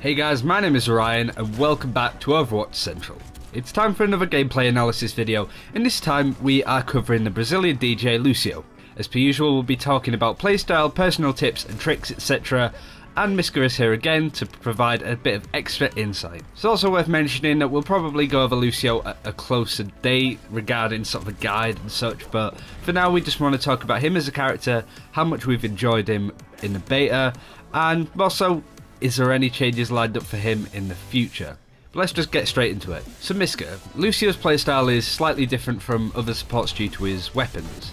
Hey guys, my name is Ryan and welcome back to Overwatch Central. It's time for another gameplay analysis video, and this time we are covering the Brazilian DJ Lucio. As per usual, we'll be talking about playstyle, personal tips and tricks, etc. And Mysca is here again to provide a bit of extra insight. It's also worth mentioning that we'll probably go over Lucio at a closer date regarding sort of a guide and such, but for now we just want to talk about him as a character, how much we've enjoyed him in the beta, and also is there any changes lined up for him in the future. But let's just get straight into it. So Mysca, Lucio's playstyle is slightly different from other supports due to his weapons.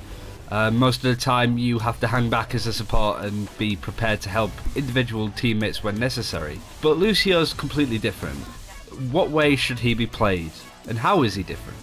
Most of the time you have to hang back as a support and be prepared to help individual teammates when necessary. But Lucio's completely different. What way should he be played? And how is he different?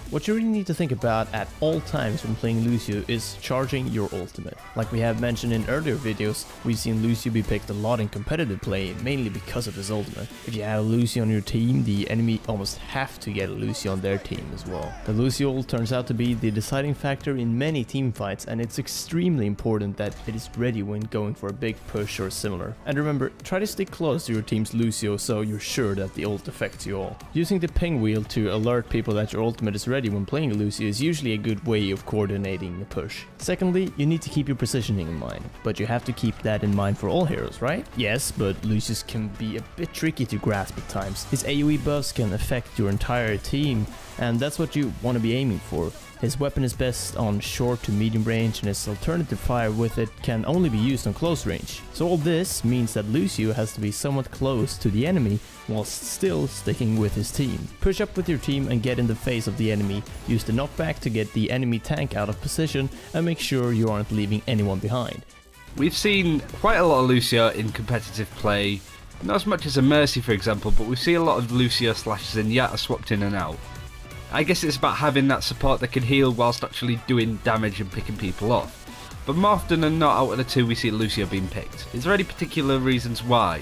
What you really need to think about at all times when playing Lucio is charging your ultimate. Like we have mentioned in earlier videos, we've seen Lucio be picked a lot in competitive play, mainly because of his ultimate. If you have a Lucio on your team, the enemy almost have to get a Lucio on their team as well. The Lucio ult turns out to be the deciding factor in many team fights, and it's extremely important that it is ready when going for a big push or similar. And remember, try to stick close to your team's Lucio so you're sure that the ult affects you all. Using the ping wheel to alert people that your ultimate is ready when playing Lucio is usually a good way of coordinating the push. Secondly, you need to keep your positioning in mind, but you have to keep that in mind for all heroes, right? Yes, but Lucius can be a bit tricky to grasp at times. His AoE buffs can affect your entire team, and that's what you want to be aiming for. His weapon is best on short to medium range, and his alternative fire with it can only be used on close range. So all this means that Lucio has to be somewhat close to the enemy whilst still sticking with his team. Push up with your team and get in the face of the enemy, use the knockback to get the enemy tank out of position, and make sure you aren't leaving anyone behind. We've seen quite a lot of Lucio in competitive play, not as much as a Mercy for example, but we see a lot of Lucio / Zenyatta swapped in and out. I guess it's about having that support that can heal whilst actually doing damage and picking people off. But more often than not, out of the two we see Lucio being picked. Is there any particular reasons why?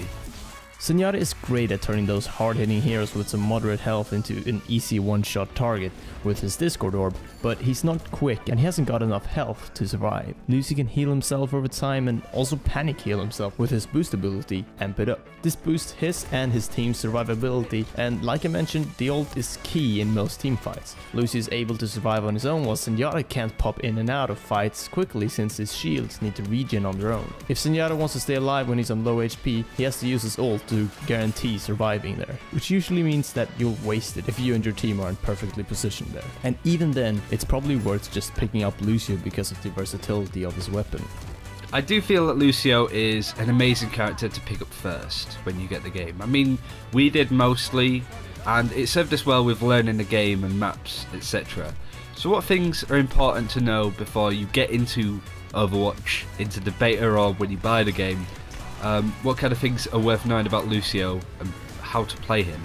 Zenyatta is great at turning those hard-hitting heroes with some moderate health into an easy one-shot target with his Discord orb, but he's not quick and he hasn't got enough health to survive. Lucio can heal himself over time and also panic heal himself with his boost ability, Amp It Up. This boosts his and his team's survivability, and like I mentioned, the ult is key in most team fights. Lucio is able to survive on his own while Zenyatta can't pop in and out of fights quickly since his shields need to regen on their own. If Zenyatta wants to stay alive when he's on low HP, he has to use his ult to guarantee surviving there, which usually means that you'll waste it if you and your team aren't perfectly positioned there. And even then, it's probably worth just picking up Lucio because of the versatility of his weapon. I do feel that Lucio is an amazing character to pick up first when you get the game. I mean, we did mostly, and it served us well with learning the game and maps, etc. So what things are important to know before you get into Overwatch, into the beta, or when you buy the game? What kind of things are worth knowing about Lucio and how to play him?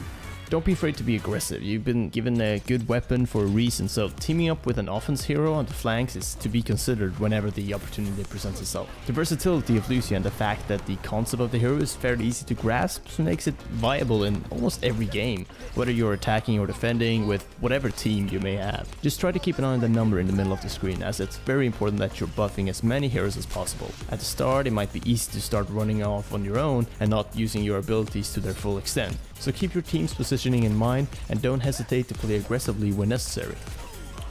Don't be afraid to be aggressive. You've been given a good weapon for a reason, so teaming up with an offense hero on the flanks is to be considered whenever the opportunity presents itself. The versatility of Lucio and the fact that the concept of the hero is fairly easy to grasp makes it viable in almost every game, whether you're attacking or defending with whatever team you may have. Just try to keep an eye on the number in the middle of the screen, as it's very important that you're buffing as many heroes as possible. At the start, it might be easy to start running off on your own and not using your abilities to their full extent. So keep your team's positioning in mind and don't hesitate to play aggressively when necessary.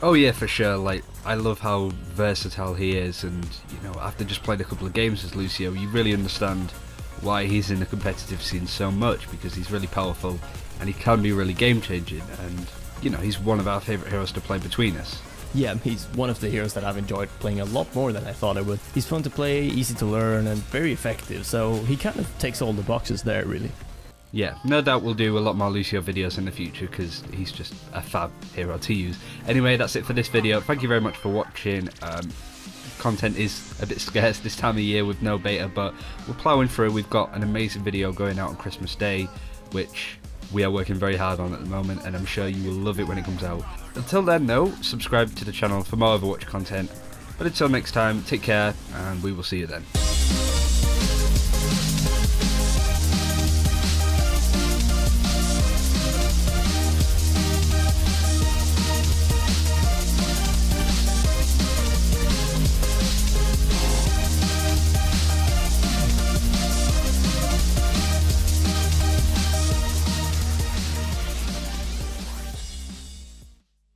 Oh yeah, for sure. Like, I love how versatile he is, and you know, after just playing a couple of games as Lucio, you really understand why he's in the competitive scene so much, because he's really powerful and he can be really game changing, and you know, he's one of our favourite heroes to play between us. Yeah, he's one of the heroes that I've enjoyed playing a lot more than I thought I would. He's fun to play, easy to learn, and very effective, so he kind of takes all the boxes there, really. Yeah, no doubt we'll do a lot more Lucio videos in the future because he's just a fab hero to use. Anyway, that's it for this video. Thank you very much for watching. Content is a bit scarce this time of year with no beta, but we're ploughing through. We've got an amazing video going out on Christmas Day, which we are working very hard on at the moment, and I'm sure you will love it when it comes out. Until then though, subscribe to the channel for more Overwatch content. But until next time, take care, and we will see you then.